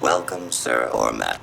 Welcome, sir or madam.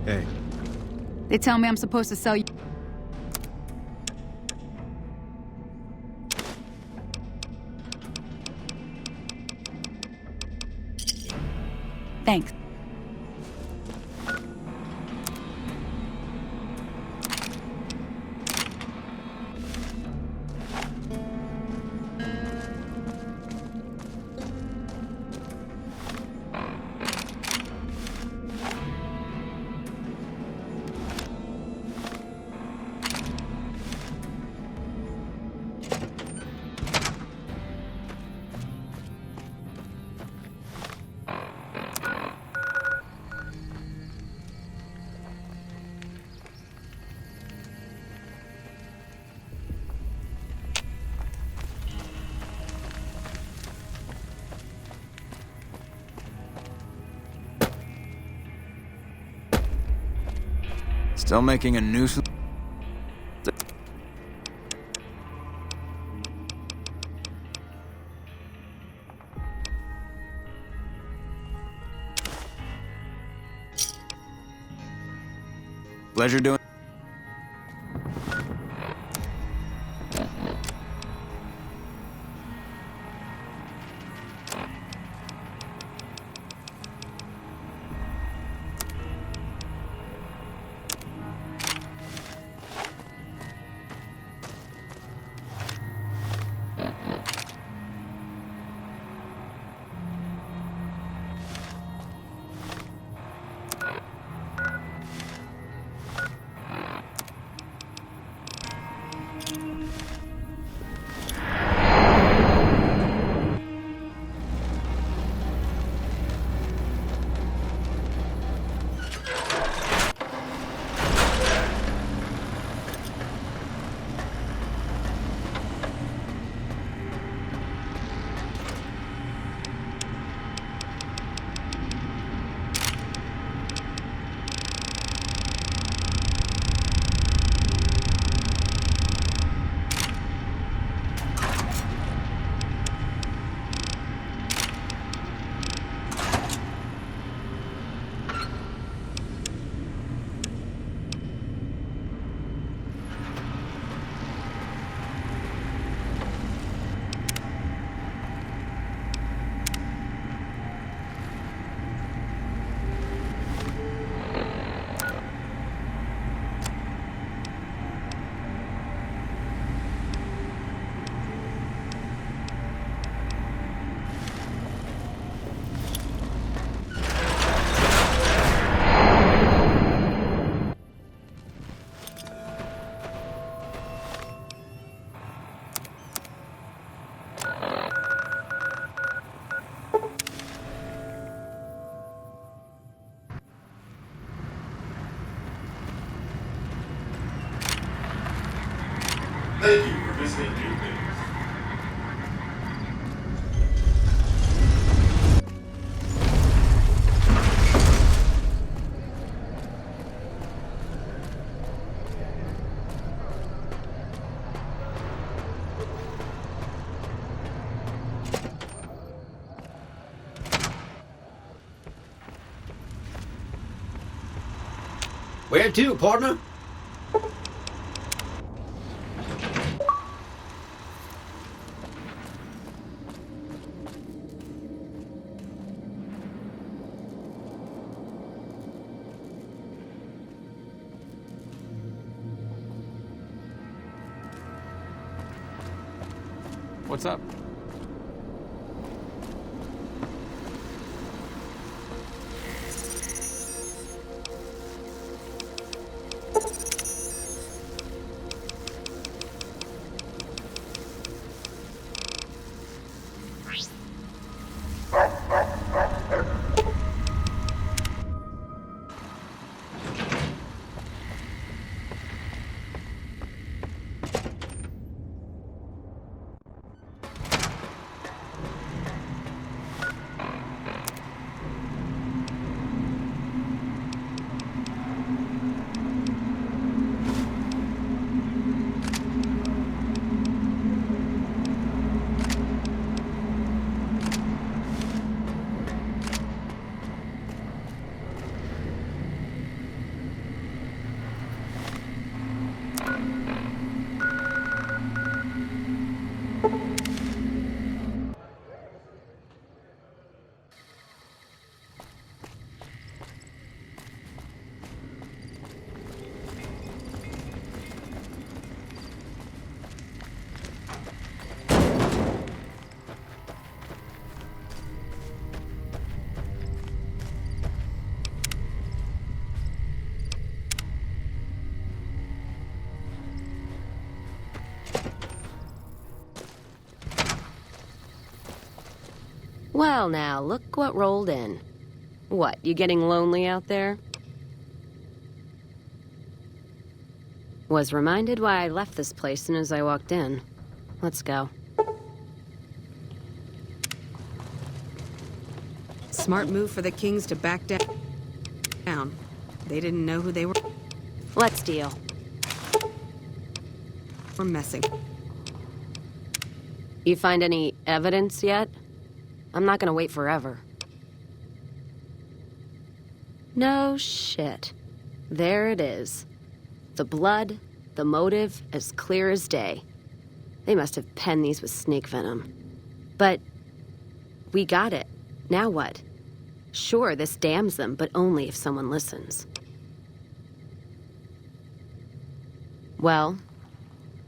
Hey. They tell me I'm supposed to sell you. Thanks. Still making a nuisance? Pleasure doing. Thank you for visiting New Things. Where to, partner? What's up? Well now, look what rolled in. What, you getting lonely out there? Was reminded why I left this place soon as I walked in. Let's go. Smart move for the Kings to back down. They didn't know who they were Let's deal. messing. You find any evidence yet? I'm not gonna wait forever. No shit. There it is. The blood, the motive, as clear as day. They must have penned these with snake venom. But we got it. Now what? Sure, this damns them, but only if someone listens. Well,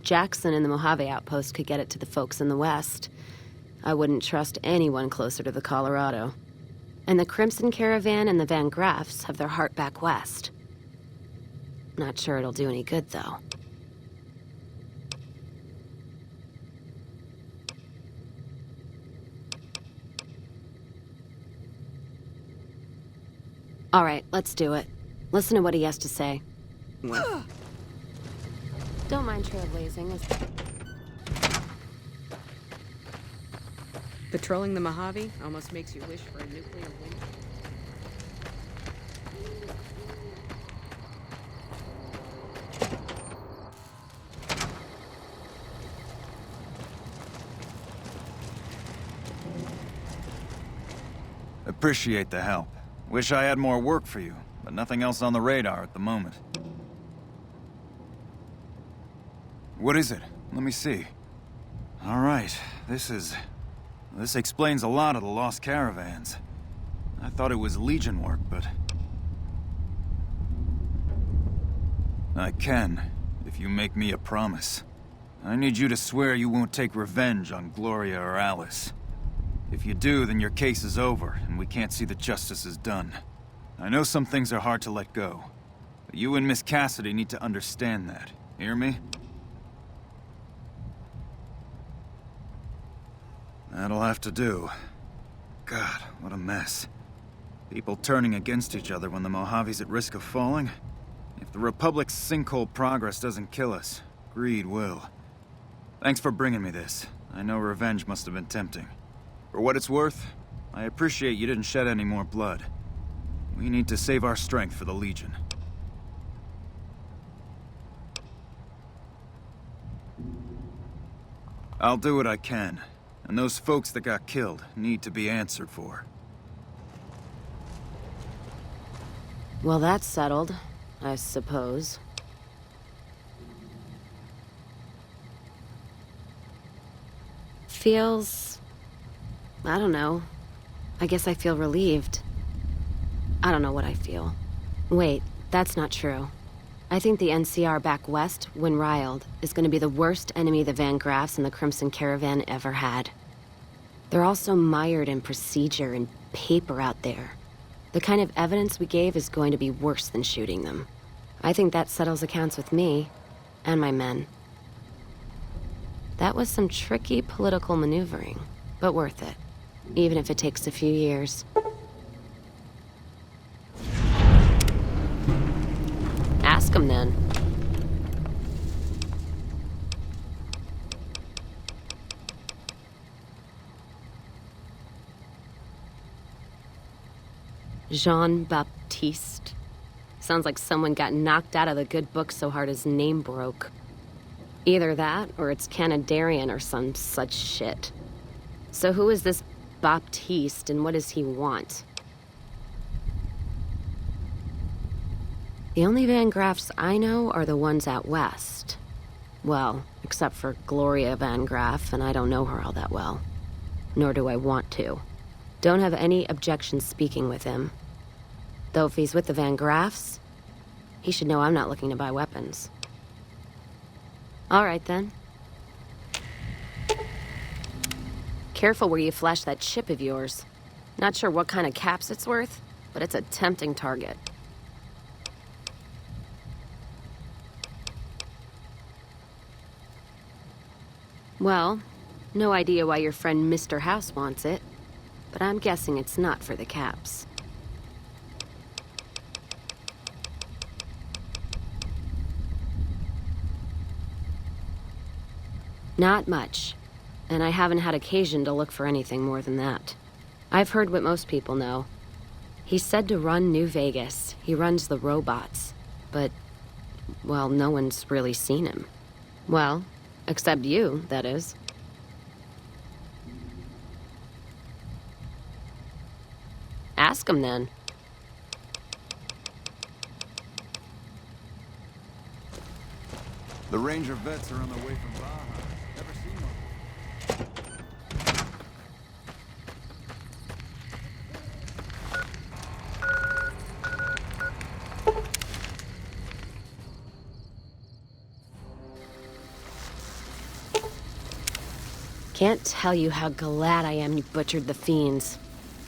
Jackson and the Mojave outpost could get it to the folks in the West. I wouldn't trust anyone closer to the Colorado. And the Crimson Caravan and the Van Graffs have their heart back west. Not sure it'll do any good, though. All right, let's do it. Listen to what he has to say. What? Don't mind trailblazing. Patrolling the Mojave almost makes you wish for a nuclear winter. Appreciate the help. Wish I had more work for you, but nothing else on the radar at the moment. What is it? Let me see. All right, this explains a lot of the lost caravans. I thought it was Legion work, but... I can, if you make me a promise. I need you to swear you won't take revenge on Gloria or Alice. If you do, then your case is over, and we can't see that justice is done. I know some things are hard to let go, but you and Miss Cassidy need to understand that. Hear me? That'll have to do. God, what a mess. People turning against each other when the Mojave's at risk of falling. If the Republic's sinkhole progress doesn't kill us, greed will. Thanks for bringing me this. I know revenge must have been tempting. For what it's worth, I appreciate you didn't shed any more blood. We need to save our strength for the Legion. I'll do what I can, and those folks that got killed need to be answered for. Well, that's settled, I suppose. Feels... I don't know. I guess I feel relieved. I don't know what I feel. Wait, that's not true. I think the NCR back west, when riled, is going to be the worst enemy the Van Graffs and the Crimson Caravan ever had. They're all so mired in procedure and paper out there. The kind of evidence we gave is going to be worse than shooting them. I think that settles accounts with me and my men. That was some tricky political maneuvering, but worth it. Even if it takes a few years. Ask him then. Jean-Baptiste. Sounds like someone got knocked out of the good book so hard his name broke. Either that, or it's Canadarian or some such shit. So who is this Baptiste, and what does he want? The only Van Graffs I know are the ones out west. Well, except for Gloria Van Graff, and I don't know her all that well. Nor do I want to. Don't have any objection speaking with him. Though if he's with the Van Graffs, he should know I'm not looking to buy weapons. All right, then. Careful where you flash that chip of yours. Not sure what kind of caps it's worth, but it's a tempting target. Well, no idea why your friend Mr. House wants it, but I'm guessing it's not for the caps. Not much. And I haven't had occasion to look for anything more than that. I've heard what most people know. He's said to run New Vegas. He runs the robots. But, well, no one's really seen him. Well, except you, that is. Ask him then. The Ranger vets are on the way from Baja. Never seen one. Can't tell you how glad I am you butchered the fiends.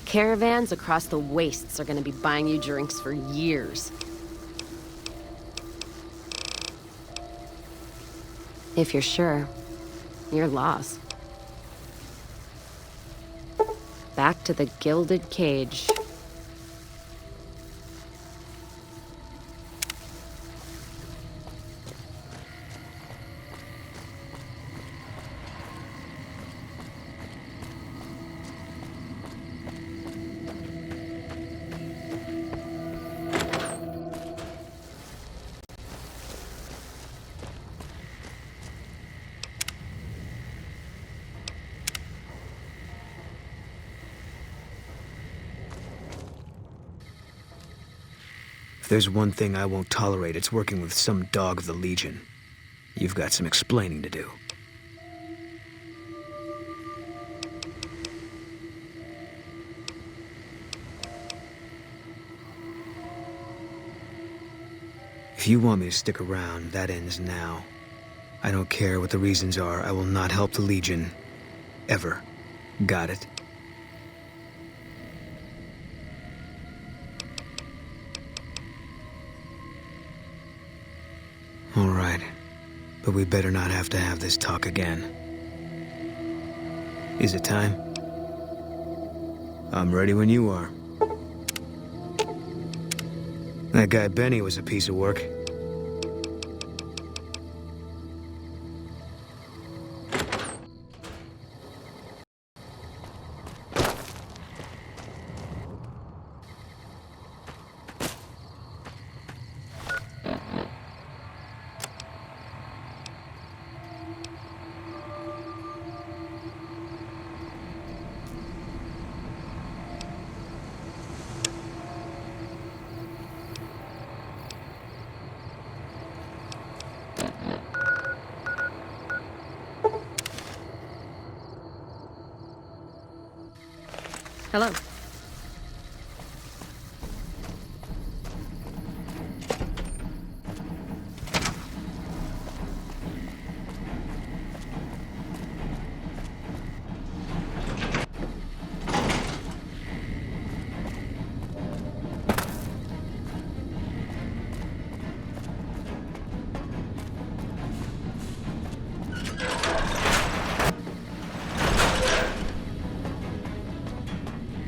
Caravans across the wastes are gonna be buying you drinks for years. If you're sure, your loss. Back to the gilded cage. If there's one thing I won't tolerate, it's working with some dog of the Legion. You've got some explaining to do. If you want me to stick around, that ends now. I don't care what the reasons are, I will not help the Legion. Ever. Got it? All right, but we better not have to have this talk again. Is it time? I'm ready when you are. That guy Benny was a piece of work. Hello.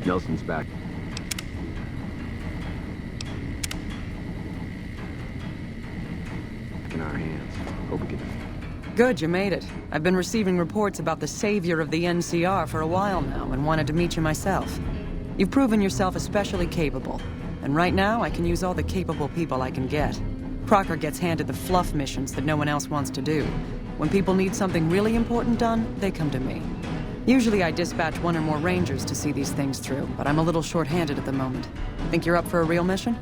Nelson's back. Back in our hands. Hope we can... Good, you made it. I've been receiving reports about the savior of the NCR for a while now, and wanted to meet you myself. You've proven yourself especially capable, and right now I can use all the capable people I can get. Crocker gets handed the fluff missions that no one else wants to do. When people need something really important done, they come to me. Usually I dispatch one or more rangers to see these things through, but I'm a little short-handed at the moment. Think you're up for a real mission?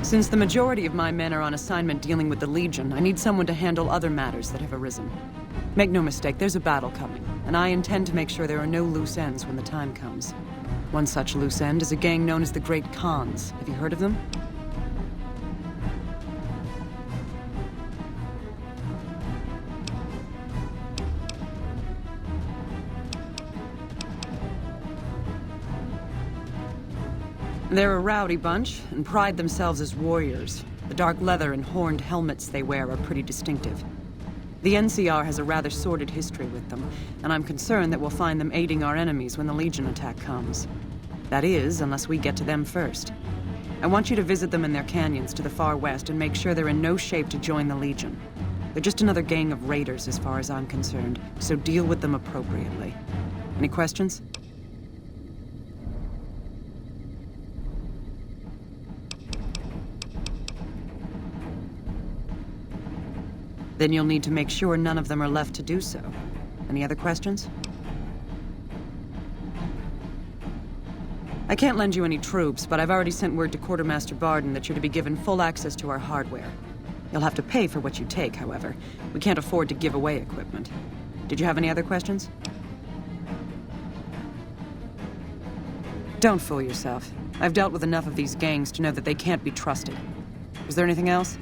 Since the majority of my men are on assignment dealing with the Legion, I need someone to handle other matters that have arisen. Make no mistake, there's a battle coming, and I intend to make sure there are no loose ends when the time comes. One such loose end is a gang known as the Great Khans. Have you heard of them? They're a rowdy bunch, and pride themselves as warriors. The dark leather and horned helmets they wear are pretty distinctive. The NCR has a rather sordid history with them, and I'm concerned that we'll find them aiding our enemies when the Legion attack comes. That is, unless we get to them first. I want you to visit them in their canyons to the far west and make sure they're in no shape to join the Legion. They're just another gang of raiders as far as I'm concerned, so deal with them appropriately. Any questions? Then you'll need to make sure none of them are left to do so. Any other questions? I I can't lend you any troops, but I've already sent word to Quartermaster Barden that you're to be given full access to our hardware. You'll have to pay for what you take, however. We can't afford to give away equipment. Did you have any other questions? Don't fool yourself. I've dealt with enough of these gangs to know that they can't be trusted. Was there anything else?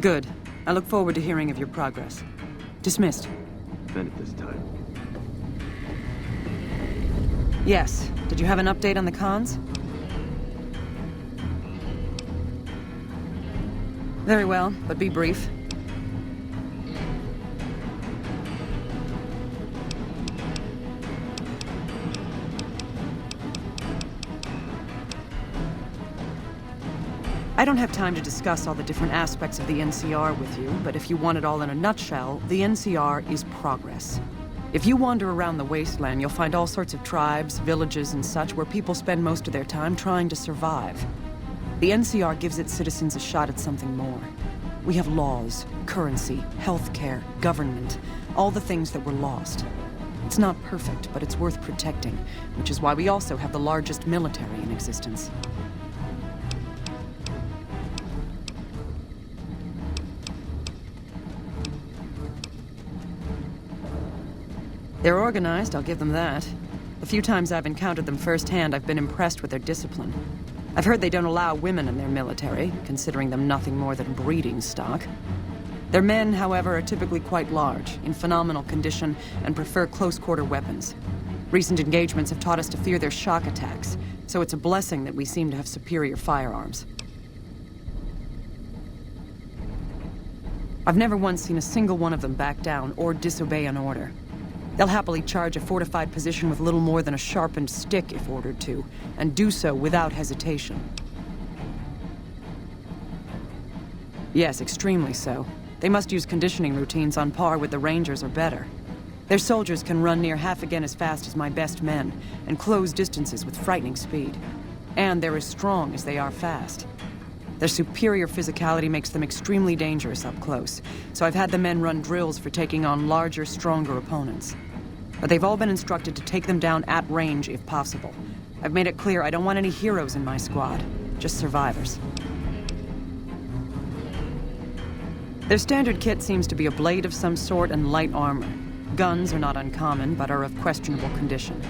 Good. I look forward to hearing of your progress. Dismissed. Been it this time. Yes. Did you have an update on the cons? Very well, but be brief. I don't have time to discuss all the different aspects of the NCR with you, but if you want it all in a nutshell, the NCR is progress. If you wander around the wasteland, you'll find all sorts of tribes, villages, and such where people spend most of their time trying to survive. The NCR gives its citizens a shot at something more. We have laws, currency, healthcare, government, all the things that were lost. It's not perfect, but it's worth protecting, which is why we also have the largest military in existence. They're organized, I'll give them that. The few times I've encountered them firsthand, I've been impressed with their discipline. I've heard they don't allow women in their military, considering them nothing more than breeding stock. Their men, however, are typically quite large, in phenomenal condition, and prefer close-quarter weapons. Recent engagements have taught us to fear their shock attacks, so it's a blessing that we seem to have superior firearms. I've never once seen a single one of them back down or disobey an order. They'll happily charge a fortified position with little more than a sharpened stick if ordered to, and do so without hesitation. Yes, extremely so. They must use conditioning routines on par with the Rangers or better. Their soldiers can run near half again as fast as my best men, and close distances with frightening speed. And they're as strong as they are fast. Their superior physicality makes them extremely dangerous up close, so I've had the men run drills for taking on larger, stronger opponents. But they've all been instructed to take them down at range if possible. I've made it clear I don't want any heroes in my squad, just survivors. Their standard kit seems to be a blade of some sort and light armor. Guns are not uncommon, but are of questionable condition.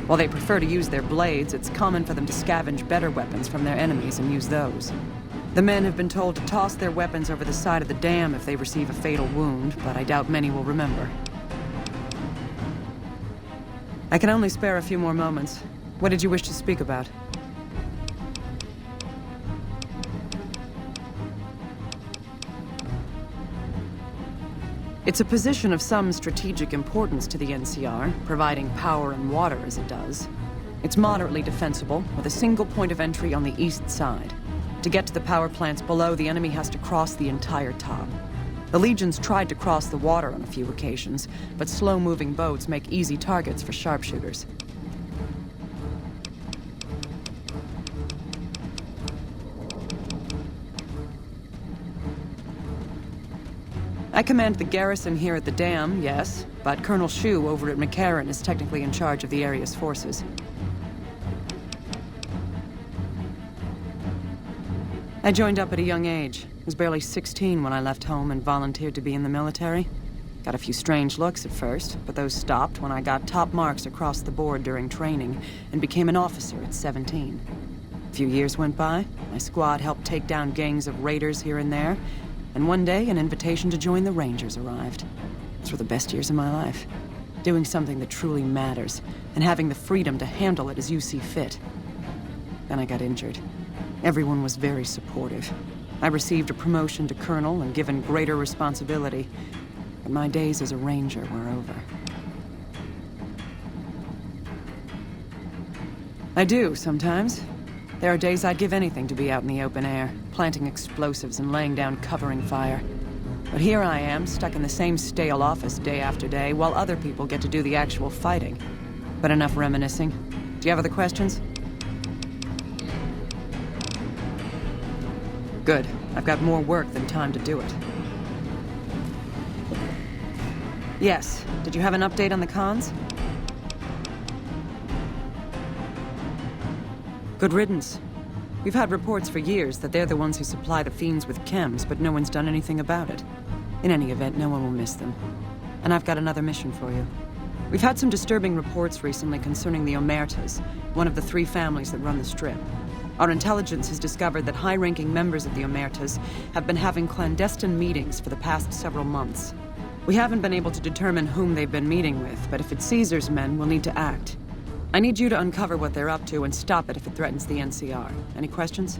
While they prefer to use their blades, it's common for them to scavenge better weapons from their enemies and use those. The men have been told to toss their weapons over the side of the dam if they receive a fatal wound, but I doubt many will remember. I can only spare a few more moments. What did you wish to speak about? It's a position of some strategic importance to the NCR, providing power and water as it does. It's moderately defensible, with a single point of entry on the east side. To get to the power plants below, the enemy has to cross the entire top. The Legions tried to cross the water on a few occasions, but slow-moving boats make easy targets for sharpshooters. I command the garrison here at the dam, yes, but Colonel Shu over at McCarran is technically in charge of the area's forces. I joined up at a young age. Was barely 16 when I left home and volunteered to be in the military. Got a few strange looks at first, but those stopped when I got top marks across the board during training and became an officer at 17. A few years went by, my squad helped take down gangs of raiders here and there, and one day an invitation to join the Rangers arrived. Those were the best years of my life. Doing something that truly matters, and having the freedom to handle it as you see fit. Then I got injured. Everyone was very supportive. I received a promotion to colonel and given greater responsibility, but my days as a ranger were over. I do, sometimes. There are days I'd give anything to be out in the open air, planting explosives and laying down covering fire. But here I am, stuck in the same stale office day after day, while other people get to do the actual fighting. But enough reminiscing. Do you have other questions? Good. I've got more work than time to do it. Yes. Did you have an update on the cons? Good riddance. We've had reports for years that they're the ones who supply the fiends with chems, but no one's done anything about it. In any event, no one will miss them. And I've got another mission for you. We've had some disturbing reports recently concerning the Omertas, one of the 3 families that run the Strip. Our intelligence has discovered that high-ranking members of the Omertas have been having clandestine meetings for the past several months. We haven't been able to determine whom they've been meeting with, but if it's Caesar's men, we'll need to act. I need you to uncover what they're up to and stop it if it threatens the NCR. Any questions?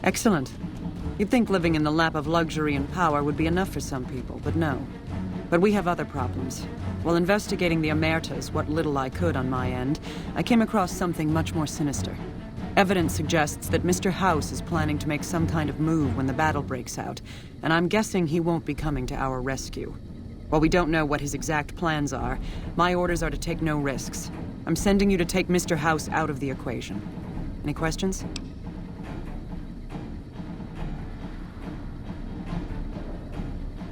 Excellent. You'd think living in the lap of luxury and power would be enough for some people, but no. But we have other problems. While investigating the Omertas, what little I could on my end, I came across something much more sinister. Evidence suggests that Mr. House is planning to make some kind of move when the battle breaks out, and I'm guessing he won't be coming to our rescue. While we don't know what his exact plans are, my orders are to take no risks. I'm sending you to take Mr. House out of the equation. Any questions?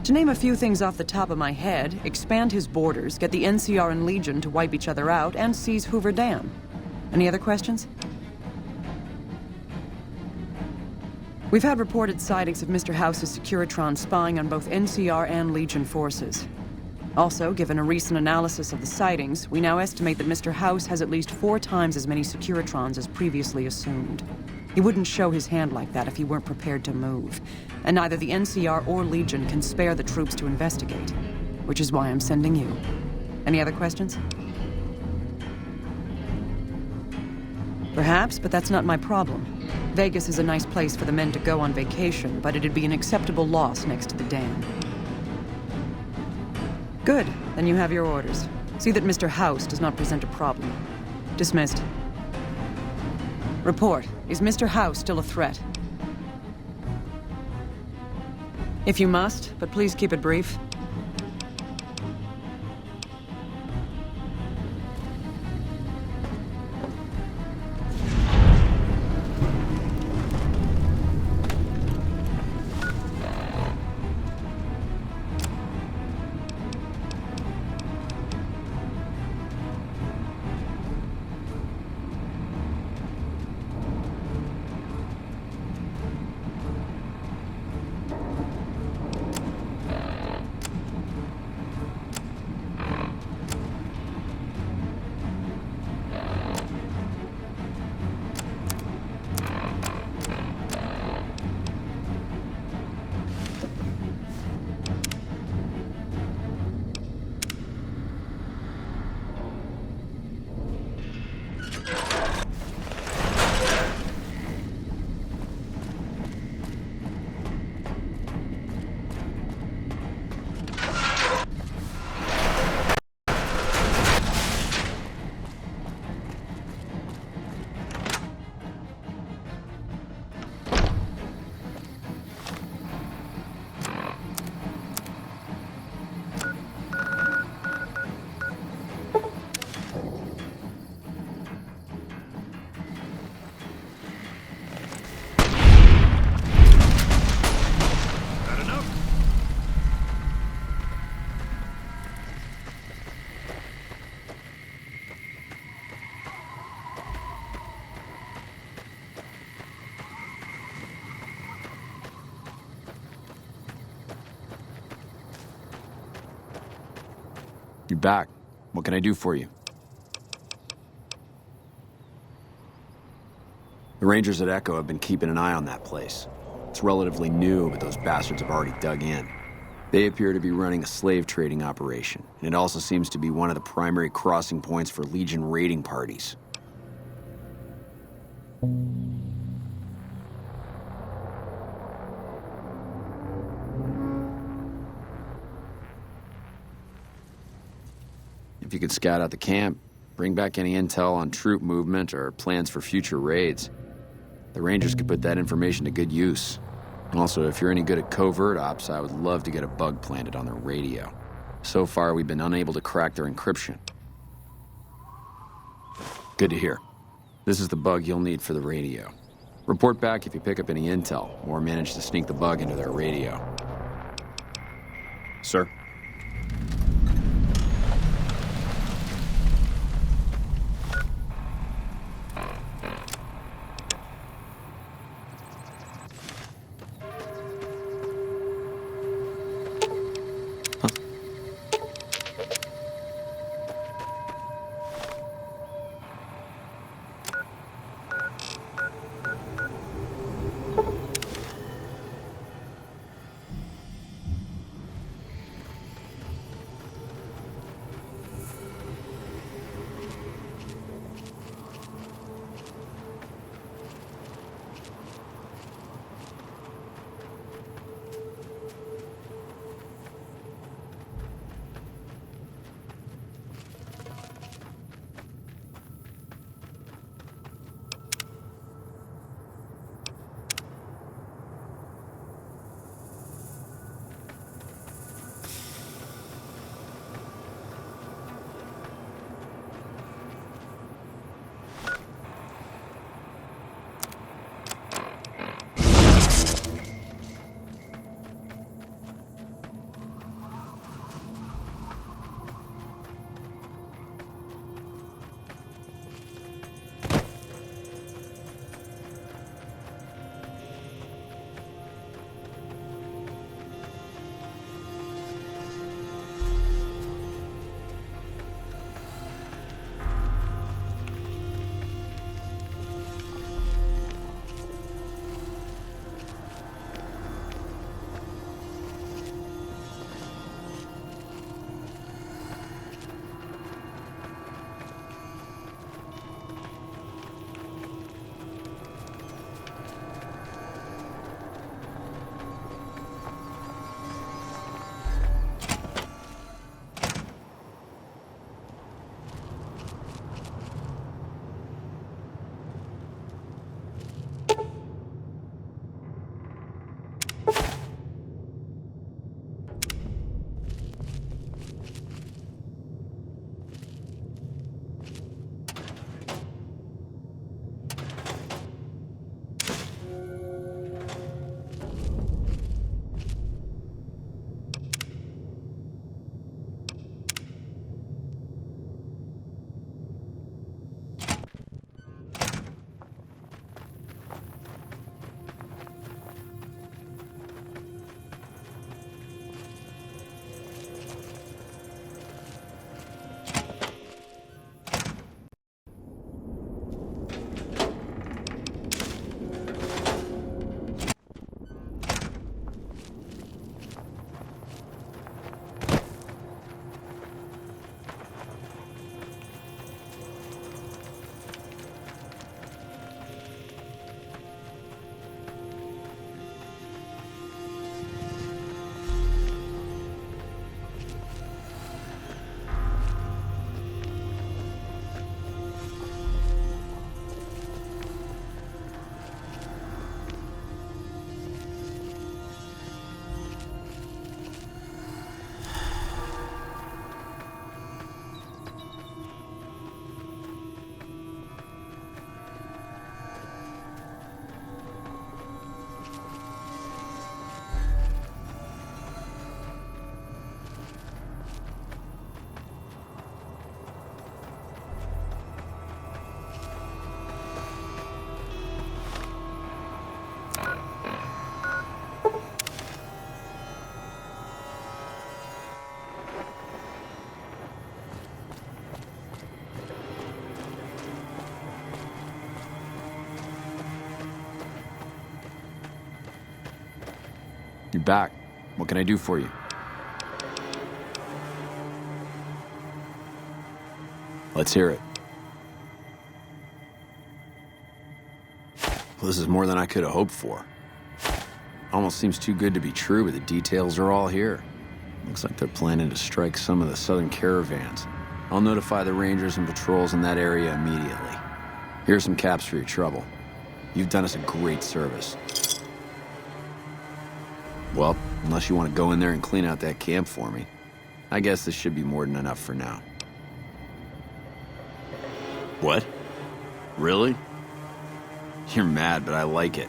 To name a few things off the top of my head, expand his borders, get the NCR and Legion to wipe each other out, and seize Hoover Dam. Any other questions? We've had reported sightings of Mr. House's Securitron spying on both NCR and Legion forces. Also, given a recent analysis of the sightings, we now estimate that Mr. House has at least 4 times as many Securitrons as previously assumed. He wouldn't show his hand like that if he weren't prepared to move. And neither the NCR or Legion can spare the troops to investigate. Which is why I'm sending you. Any other questions? Perhaps, but that's not my problem. Vegas is a nice place for the men to go on vacation, but it'd be an acceptable loss next to the dam. Good. Then you have your orders. See that Mr. House does not present a problem. Dismissed. Report. Is Mr. House still a threat? If you must, but please keep it brief. You're back. What can I do for you? The Rangers at Echo have been keeping an eye on that place. It's relatively new, but those bastards have already dug in. They appear to be running a slave trading operation, and it also seems to be one of the primary crossing points for Legion raiding parties. If you could scout out the camp, bring back any intel on troop movement or plans for future raids, the Rangers could put that information to good use. Also, if you're any good at covert ops, I would love to get a bug planted on their radio. So far, we've been unable to crack their encryption. Good to hear. This is the bug you'll need for the radio. Report back if you pick up any intel, or manage to sneak the bug into their radio. Sir? You're back. What can I do for you? Let's hear it. Well, this is more than I could have hoped for. Almost seems too good to be true, but the details are all here. Looks like they're planning to strike some of the southern caravans. I'll notify the rangers and patrols in that area immediately. Here's some caps for your trouble. You've done us a great service. Well, unless you want to go in there and clean out that camp for me, I guess this should be more than enough for now. What? Really? You're mad, but I like it.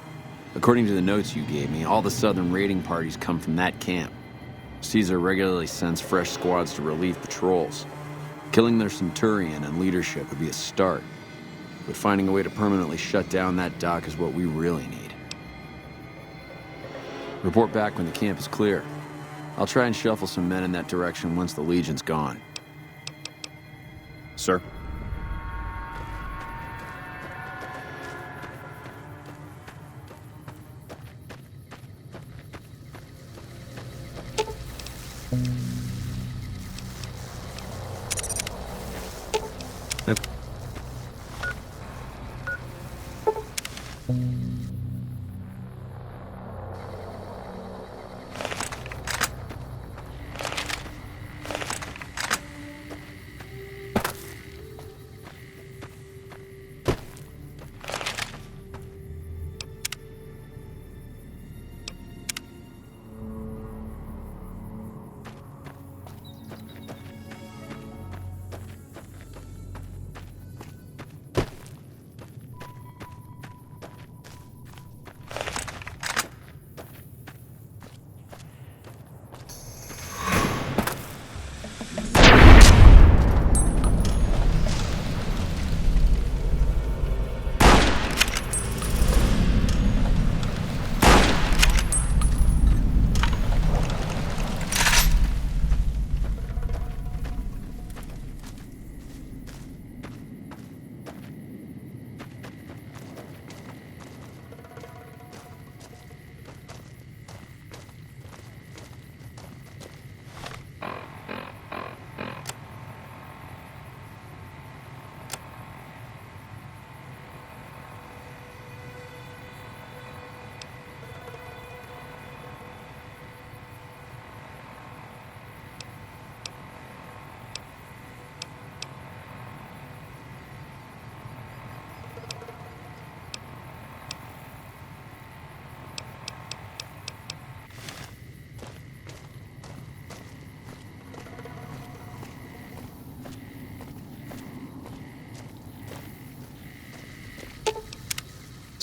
According to the notes you gave me, all the southern raiding parties come from that camp. Caesar regularly sends fresh squads to relieve patrols. Killing their centurion and leadership would be a start, but finding a way to permanently shut down that dock is what we really need. Report back when the camp is clear. I'll try and shuffle some men in that direction once the Legion's gone. Sir?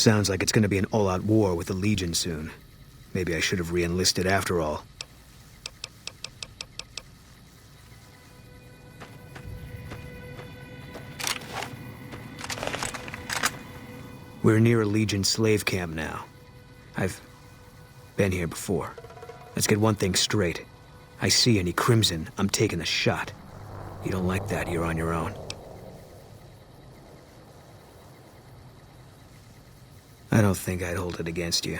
Sounds like it's gonna be an all-out war with the Legion soon. Maybe I should have re-enlisted after all. We're near a Legion slave camp now. I've been here before. Let's get one thing straight. I see any crimson, I'm taking a shot. You don't like that, you're on your own. I don't think I'd hold it against you.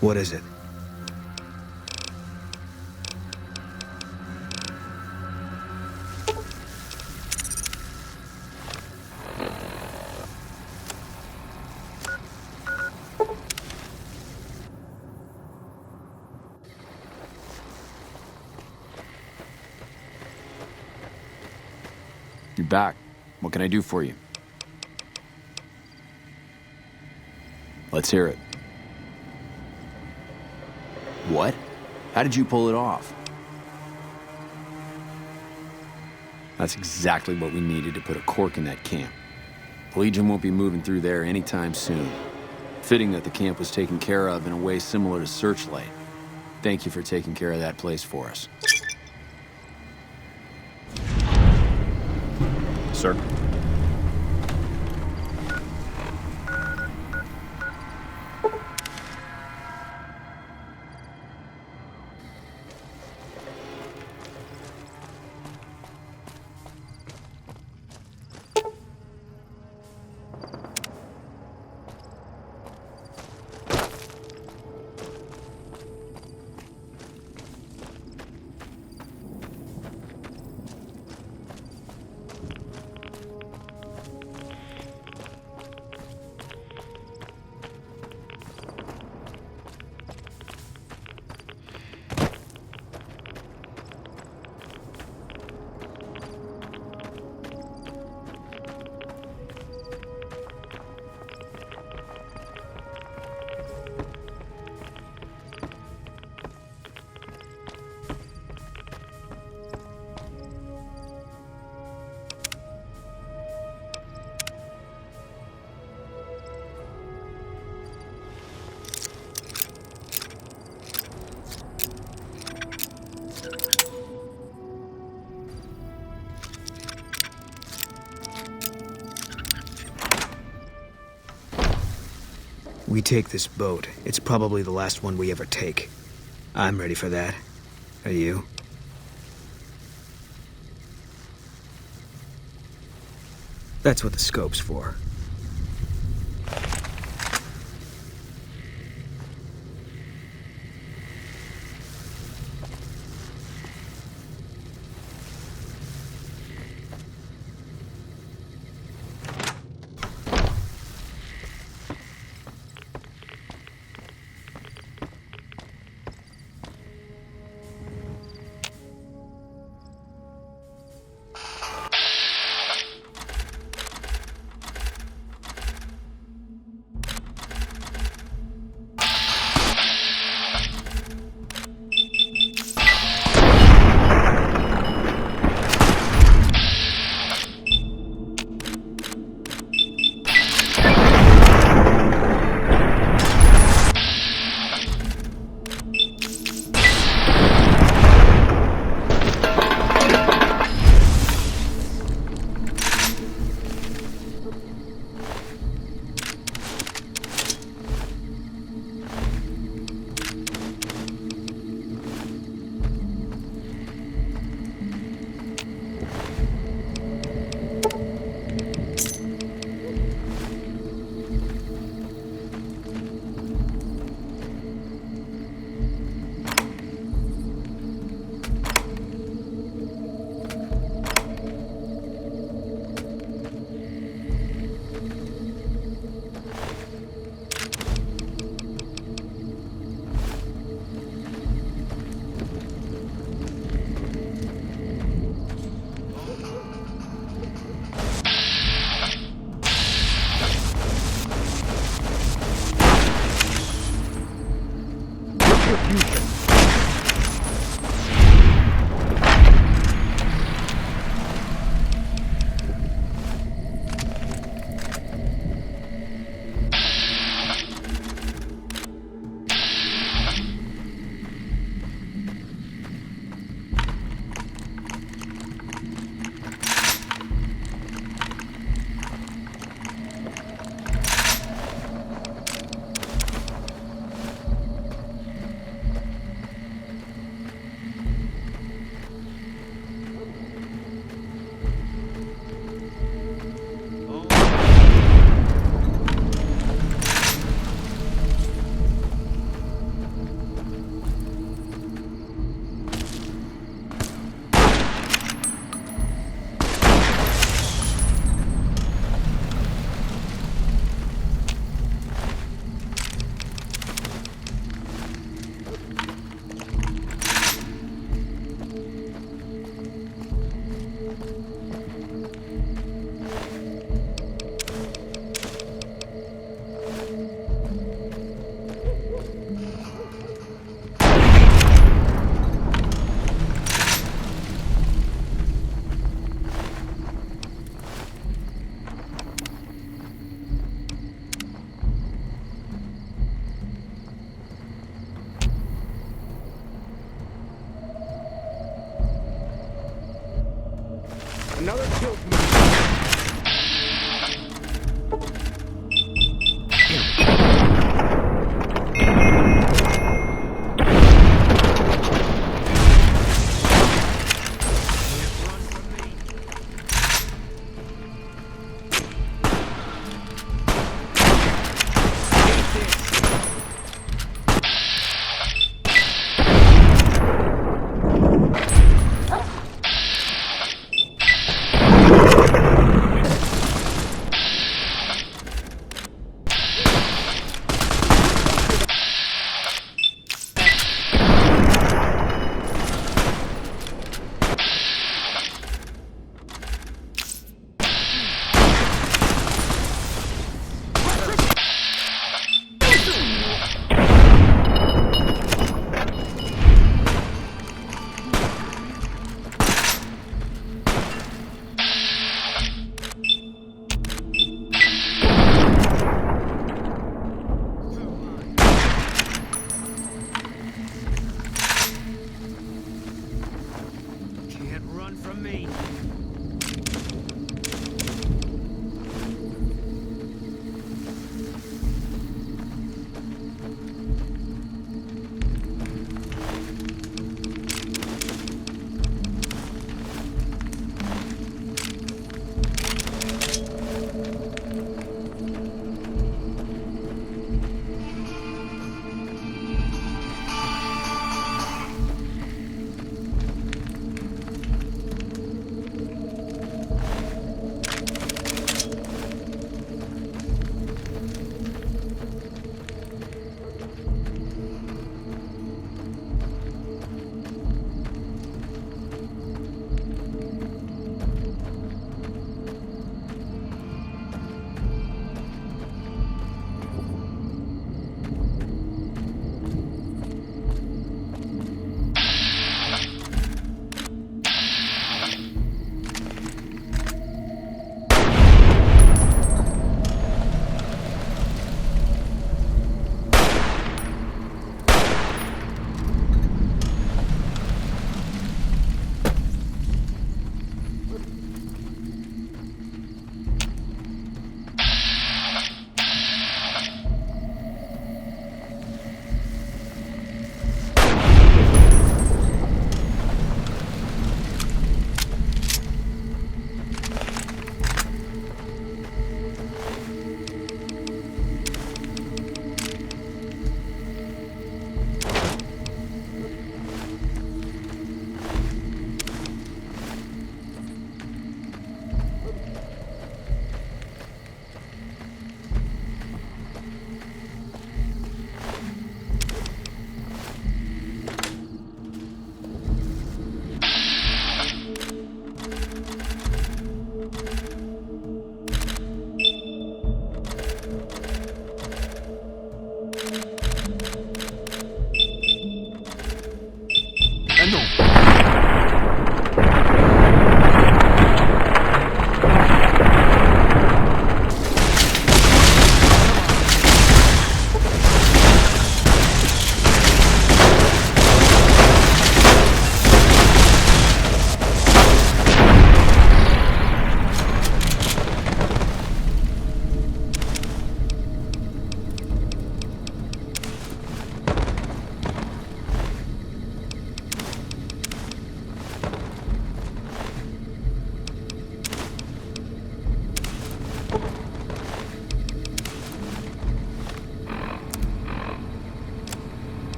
What is it? You're back. What can I do for you? Let's hear it. What? How did you pull it off? That's exactly what we needed to put a cork in that camp. The Legion won't be moving through there anytime soon. Fitting that the camp was taken care of in a way similar to Searchlight. Thank you for taking care of that place for us. Sir? We take this boat. It's probably the last one we ever take. I'm ready for that. Are you? That's what the scope's for.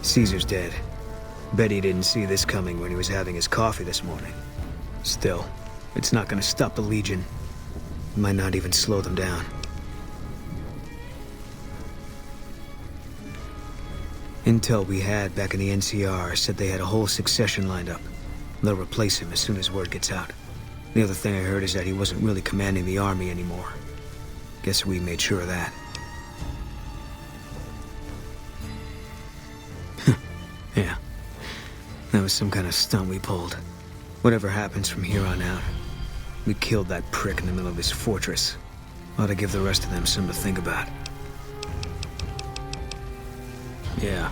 Caesar's dead. Bet he didn't see this coming when he was having his coffee this morning. Still, it's not gonna stop the Legion. It might not even slow them down. Intel we had back in the NCR said they had a whole succession lined up. They'll replace him as soon as word gets out. The other thing I heard is that he wasn't really commanding the army anymore. Guess we made sure of that. Yeah. That was some kind of stunt we pulled. Whatever happens from here on out, we killed that prick in the middle of his fortress. Ought to give the rest of them something to think about. Yeah.